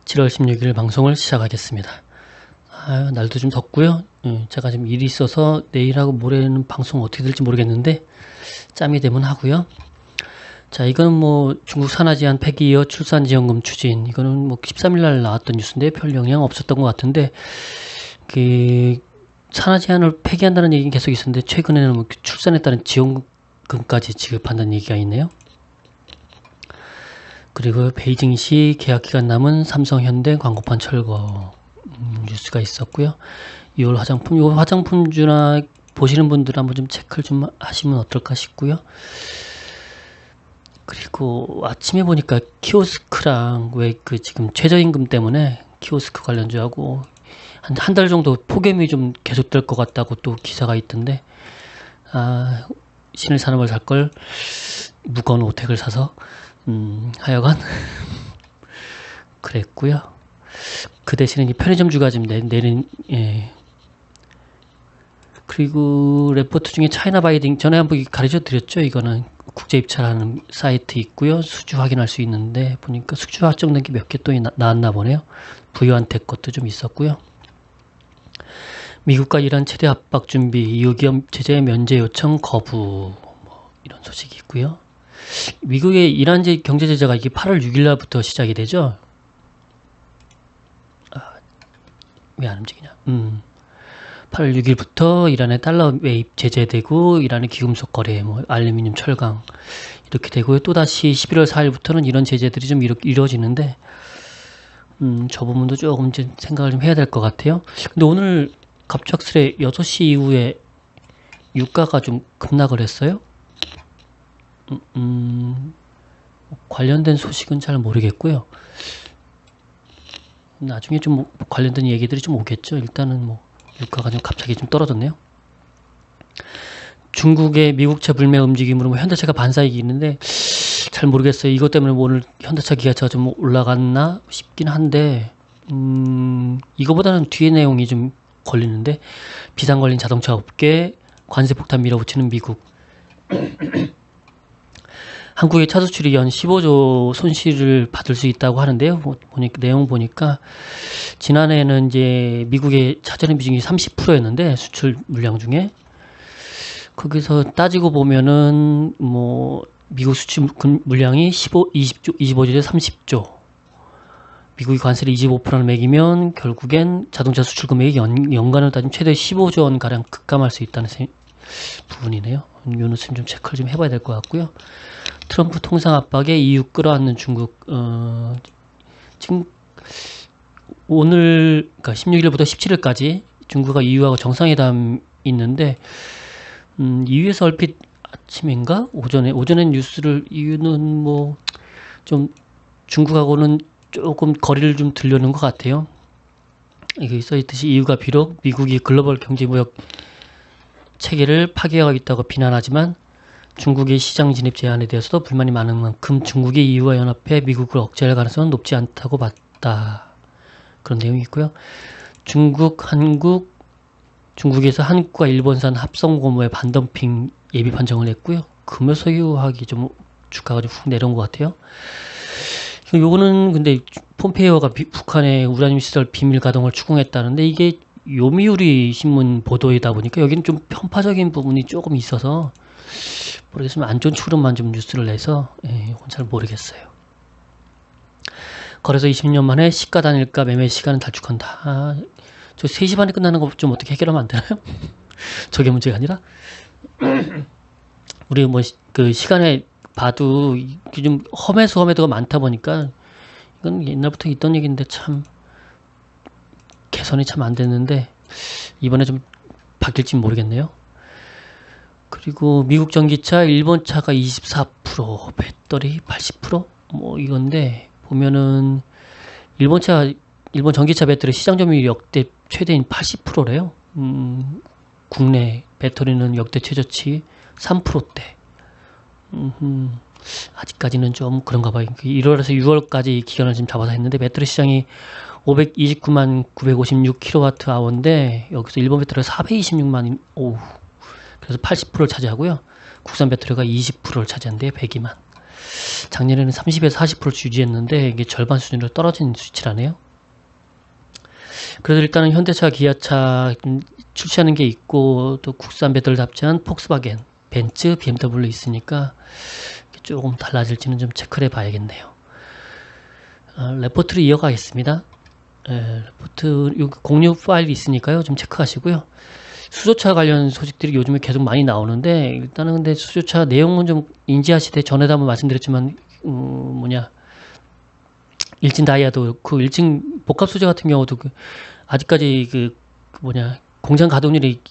7월 16일 방송을 시작하겠습니다. 날도 좀 덥고요. 제가 지금 일이 있어서 내일하고 모레는 방송 어떻게 될지 모르겠는데 짬이 되면 하고요. 자, 이거는 뭐 중국 산하제한 폐기이어 출산지원금 추진, 이거는 뭐 13일 날 나왔던 뉴스인데 별 영향 없었던 것 같은데, 그 산하제한을 폐기한다는 얘기는 계속 있었는데 최근에는 뭐 출산에 따른 지원금까지 지급한다는 얘기가 있네요. 그리고 베이징시 계약기간 남은 삼성 현대 광고판 철거 뉴스가 있었고요. 6월 화장품, 요 화장품주나 보시는 분들 한번 좀 체크를 좀 하시면 어떨까 싶고요. 그리고 아침에 보니까 키오스크랑 왜 그 지금 최저임금 때문에 키오스크 관련주하고 한 달 정도 폭염이 좀 계속될 것 같다고 또 기사가 있던데, 신을 사는 걸 살 걸 무거운 오택을 사서 하여간 그랬고요. 그 대신에 이 편의점주가 지금 내린, 그리고 레포트 중에 차이나 바이딩 전에 한번 가르쳐 드렸죠. 이거는 국제 입찰하는 사이트 있고요. 수주 확인할 수 있는데 보니까 수주 확정된 게 몇 개 또 나왔나 보네요. 부유한테 것도 좀 있었고요. 미국과 이란 최대 압박 준비, 이후 기업 제재 면제 요청 거부, 뭐 이런 소식이 있고요. 미국의 이란 경제 제재가 이게 8월 6일 날부터 시작이 되죠. 왜 안 움직이냐? 8월 6일부터 이란에 달러 매입 제재되고, 이란의 귀금속 거래, 뭐 알루미늄, 철강 이렇게 되고요. 또 다시 11월 4일부터는 이런 제재들이 좀 이루어지는데, 저 부분도 조금 이제 생각을 좀 해야 될 것 같아요. 근데 오늘 갑작스레 6시 이후에 유가가 좀 급락을 했어요. 관련된 소식은 잘 모르겠고요. 나중에 좀 관련된 얘기들이 좀 오겠죠. 일단은 뭐 유가가 좀 갑자기 좀 떨어졌네요. 중국의 미국차 불매 움직임으로 뭐 현대차가 반사이익이 있는데 잘 모르겠어요. 이것 때문에 뭐 오늘 현대차 기아차가 좀 올라갔나 싶긴 한데, 이거보다는 뒤에 내용이 좀 걸리는데, 비상 걸린 자동차 업계 관세 폭탄 밀어붙이는 미국. 한국의 차 수출이 연 15조 손실을 받을 수 있다고 하는데요. 내용 보니까 지난해에는 이제 미국의 차전의 비중이 30%였는데 수출 물량 중에, 거기서 따지고 보면은 뭐 미국 수출 물량이 25조에 30조, 미국이 관세를 25%를 매기면 결국엔 자동차 수출 금액이 연간으로 따지면 최대 15조 원 가량 급감할 수 있다는 부분이네요. 이 뉴스는 좀 체크를 좀 해봐야 될 것 같고요. 트럼프 통상 압박에 EU 끌어안는 중국, 지금 오늘, 그러니까 16일부터 17일까지 중국과 EU하고 정상회담 있는데, EU에서 얼핏 아침인가? 오전에 뉴스를, EU는 뭐, 좀 중국하고는 조금 거리를 좀 두려는 것 같아요. 이게 써있듯이 EU가 비록 미국이 글로벌 경제무역 체계를 파괴하겠다고 비난하지만 중국의 시장 진입 제한에 대해서도 불만이 많은 만큼 중국이 EU와 연합해 미국을 억제할 가능성은 높지 않다고 봤다. 그런 내용이 있고요. 중국에서 한국과 일본산 합성 고무의 반덤핑 예비 판정을 했고요. 금요 석유화학이 좀 주가가 좀 훅 내려온 것 같아요. 요거는 근데 폼페이오가 북한의 우라늄 시설 비밀 가동을 추궁했다는데, 이게 요미우리 신문 보도이다 보니까 여기는 좀 편파적인 부분이 조금 있어서 모르겠으면 안 좋은 추론만 좀 뉴스를 내서, 이건 잘 모르겠어요. 거래소 20년 만에 시가 단일가 매매 시간은 단축한다. 저 3시 반에 끝나는 거 좀 어떻게 해결하면 안 되나요? 저게 문제가 아니라 우리 뭐 그 시간에 봐도 좀 험해도가 많다 보니까, 이건 옛날부터 있던 얘기인데 참 개선이 참 안 됐는데 이번에 좀 바뀔지 모르겠네요. 그리고 미국 전기차, 일본 차가 24%, 배터리 80%? 뭐 이건데, 보면은 일본 전기차 배터리 시장 점유율이 역대 최대인 80%래요. 국내 배터리는 역대 최저치 3%대. 아직까지는 좀 그런가 봐요. 1월에서 6월까지 기간을 지금 잡아서 했는데, 배터리 시장이 529만 956kWh인데 여기서 일본 배터리가 426만, 그래서 80%를 차지하고요. 국산 배터리가 20%를 차지하는데 102만. 작년에는 30에서 40% 유지했는데 이게 절반 수준으로 떨어진 수치라네요. 그래도 일단은 현대차, 기아차 출시하는 게 있고 또 국산 배터리답지 않은 폭스바겐, 벤츠, BMW 있으니까 조금 달라질지는 좀 체크를 해봐야겠네요. 레포트를 이어가겠습니다. 레포트 공유 파일이 있으니까요. 좀 체크하시고요. 수소차 관련 소식들이 요즘에 계속 많이 나오는데 일단은 근데 수소차 내용은 좀 인지하시되 전에도 한번 말씀드렸지만 일진 다이아도 그 일진 복합 소재 같은 경우도 아직까지 공장 가동률이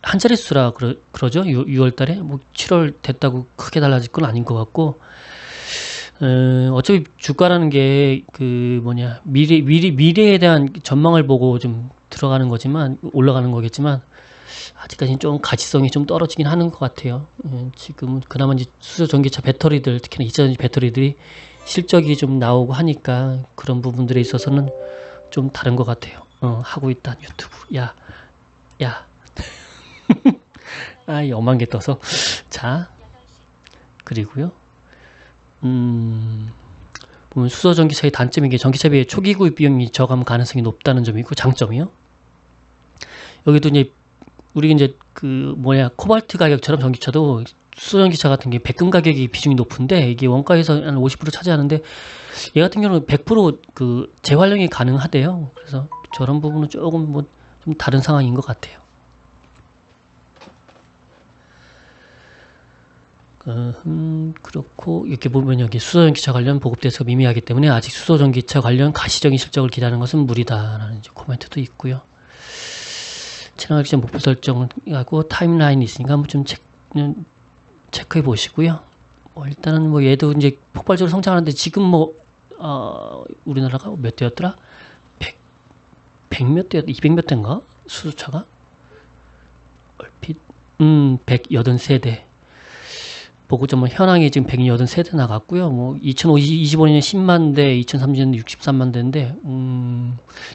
한 자릿수라 그러죠. 6월 달에 뭐 7월 됐다고 크게 달라질 건 아닌 것 같고 어차피 주가라는 게 미래에 대한 전망을 보고 좀 들어가는 거지만 올라가는 거겠지만 아직까지는 좀 가치성이 좀 떨어지긴 하는 것 같아요. 지금은 그나마 이제 수소 전기차 배터리들 특히나 2차전지 배터리들이 실적이 좀 나오고 하니까 그런 부분들에 있어서는 좀 다른 것 같아요. 하고 있다 유튜브 야 아, 0만 개 떠서 자 그리고요 보면 수소 전기차의 단점인 게 전기차 비해 초기 구입 비용이 저감 가능성이 높다는 점이 있고 장점이요. 여기도 이제 우리 이제 코발트 가격처럼 전기차도 수소 전기차 같은 게 백금 가격이 비중이 높은데 이게 원가에서 한 50% 차지하는데 얘 같은 경우는 100% 재활용이 가능하대요. 그래서 저런 부분은 조금 좀 다른 상황인 것 같아요. 그렇고 이렇게 보면 여기 수소전기차 관련 보급대에서 미미하기 때문에 아직 수소전기차 관련 가시적인 실적을 기대하는 것은 무리다라는 이제 코멘트도 있고요. 채널 기전 목표 설정하고 타임라인이 있으니까 한번 좀 체크해 보시고요. 일단은 얘도 이제 폭발적으로 성장하는데 지금 우리나라가 몇 대였더라? 100 몇 대, 200 몇 대인가? 수소차가? 얼핏 183대. 보고 좀 현황이 지금 183대 나갔고요. 2025년 10만 대, 2030년 63만 대인데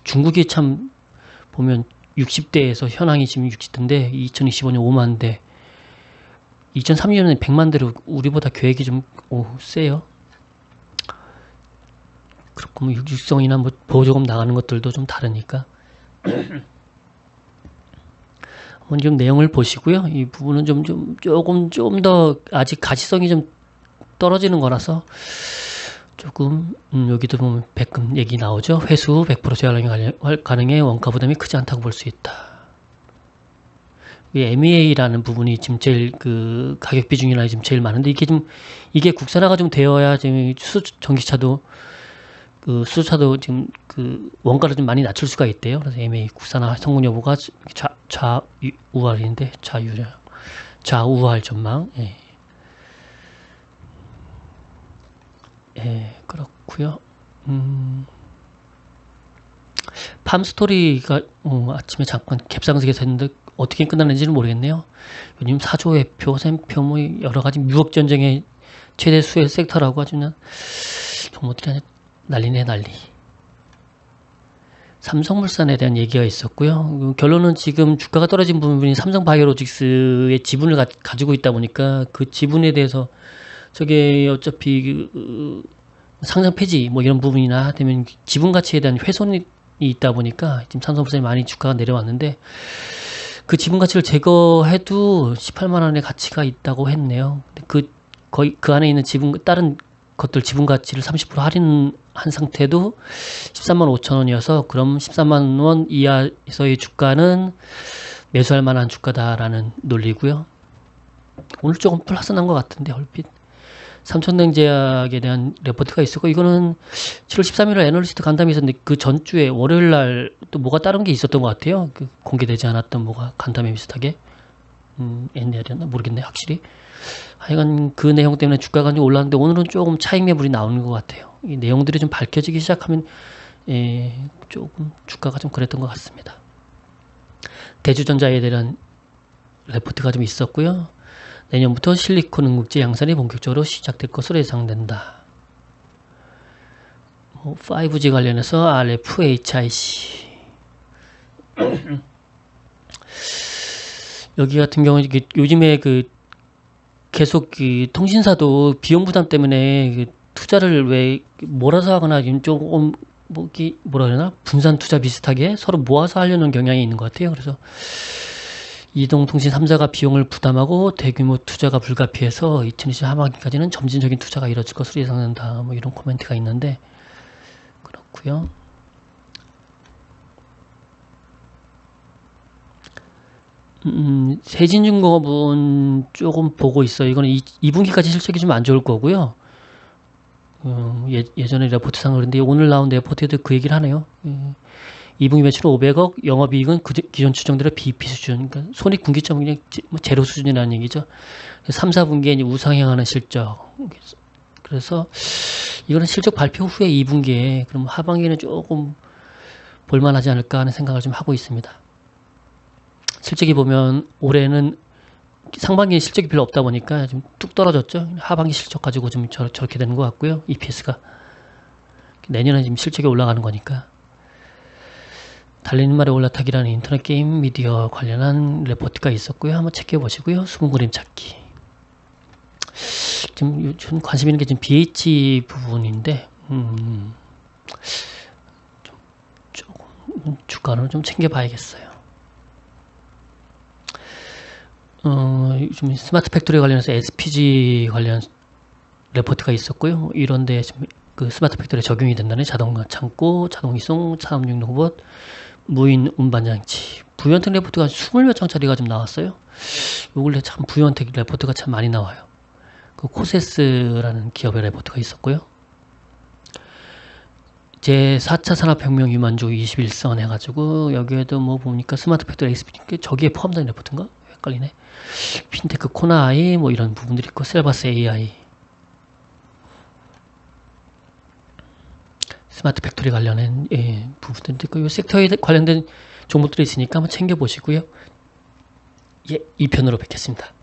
중국이 참 보면 60대에서 현황이 지금 60대인데 2025년 5만 대, 2030년에 100만 대로 우리보다 계획이 좀 세요. 그렇고 육성이나 보조금 나가는 것들도 좀 다르니까 한번 좀 내용을 보시고요. 이 부분은 조금 더 아직 가치성이 좀 떨어지는 거라서 조금 여기도 보면 백금 얘기 나오죠. 회수 100% 재활용이 가능해 원가 부담이 크지 않다고 볼 수 있다. MEA라는 부분이 지금 제일 가격 비중이나 지금 제일 많은데 이게 국산화가 좀 되어야 지금 전기차도 수소차도 지금 원가를 좀 많이 낮출 수가 있대요. 그래서 MEA 국산화 성공 여부가 좌우할인데 좌우할 전망. 그렇고요. 팜스토리가 아침에 잠깐 갭상승해서 했는데 어떻게 끝나는지는 모르겠네요. 요즘 사조회표, 샘표 여러가지 무역 전쟁의 최대 수혜 섹터라고 아주 그냥 종목들이 난리네 난리. 삼성물산에 대한 얘기가 있었고요. 결론은 지금 주가가 떨어진 부분이 삼성바이오로직스의 지분을 가지고 있다 보니까 그 지분에 대해서 저게 어차피 상장 폐지 이런 부분이나 되면 지분 가치에 대한 훼손이 있다 보니까 지금 삼성물산이 많이 주가가 내려왔는데 그 지분 가치를 제거해도 18만 원의 가치가 있다고 했네요. 거의 그 안에 있는 다른 것들 지분 가치를 30% 할인한 상태도 13만 5천 원이어서 그럼 13만 원 이하에서의 주가는 매수할 만한 주가다라는 논리고요. 오늘 조금 플러스 난 것 같은데 얼핏 삼천냉제약에 대한 레포트가 있었고 이거는 7월 13일에 애널리스트 간담회 있었는데 그 전주에 월요일날 또 뭐가 다른 게 있었던 것 같아요. 공개되지 않았던 뭐가 간담회 비슷하게 NL이었나 모르겠네 확실히. 하여간 그 내용 때문에 주가가 좀 올랐는데 오늘은 조금 차익 매물이 나오는 것 같아요. 이 내용들이 좀 밝혀지기 시작하면 조금 주가가 좀 그랬던 것 같습니다. 대주전자에 대한 레포트가 좀 있었고요. 내년부터 실리콘 응급제 양산이 본격적으로 시작될 것으로 예상된다. 5G 관련해서 RFHIC 여기 같은 경우는 요즘에 계속 그 통신사도 비용 부담 때문에 그 투자를 왜 몰아서 하거나 지금 조금 뭐라 그러나 분산 투자 비슷하게 서로 모아서 하려는 경향이 있는 것 같아요. 그래서 이동통신 3사가 비용을 부담하고 대규모 투자가 불가피해서 2020 하반기까지는 점진적인 투자가 이뤄질 것으로 예상된다. 뭐 이런 코멘트가 있는데 그렇고요. 세진중공업은 조금 보고 있어요. 이거는 2분기까지 실적이 좀 안 좋을 거고요. 예전에 레포트상 그런데 오늘 나온 레포트에도 그 얘기를 하네요. 2분기 매출 500억, 영업이익은 기존 추정대로 BEP 수준, 그러니까 손익분기점 그냥 제로 수준이라는 얘기죠. 3, 4분기에 이제 우상향하는 실적. 그래서 이거는 실적 발표 후에 2분기에 그럼 하반기에는 조금 볼만하지 않을까 하는 생각을 좀 하고 있습니다. 실적이 보면 올해는 상반기에 실적이 별로 없다 보니까 좀 뚝 떨어졌죠. 하반기 실적 가지고 좀 저렇게 되는 것 같고요. EPS가 내년에 지금 실적이 올라가는 거니까. 달리는 말에 올라타기라는 인터넷 게임 미디어 관련한 레포트가 있었고요. 한번 체크해 보시고요. 숨은 그림 찾기. 지금 요즘 관심 있는 게 지금 BH 부분인데, 조금 주가는 좀 챙겨봐야겠어요. 요즘 스마트 팩토리 관련해서 SPG 관련 레포트가 있었고요. 이런데 그 스마트 팩토리에 적용이 된다는 자동화 창고, 자동 이송, 차음용 로봇, 무인 운반 장치. 부유한택 레포트가 20몇 장짜리가 좀 나왔어요. 요 근래 참 부유한택 레포트가 참 많이 나와요. 그 코세스라는 기업의 레포트가 있었고요. 제 4차 산업혁명 유만주 21선 해가지고 여기에도 뭐 보니까 스마트 팩토리 SPG 저기에 포함된 레포트인가? 헷갈리네. 핀테크 코나이 뭐 이런 부분들이 있고 셀바스 AI 스마트 팩토리 관련된 부분들도 있고 이 섹터에 관련된 종목들이 있으니까 한번 챙겨보시고요. 예, 2편으로 뵙겠습니다.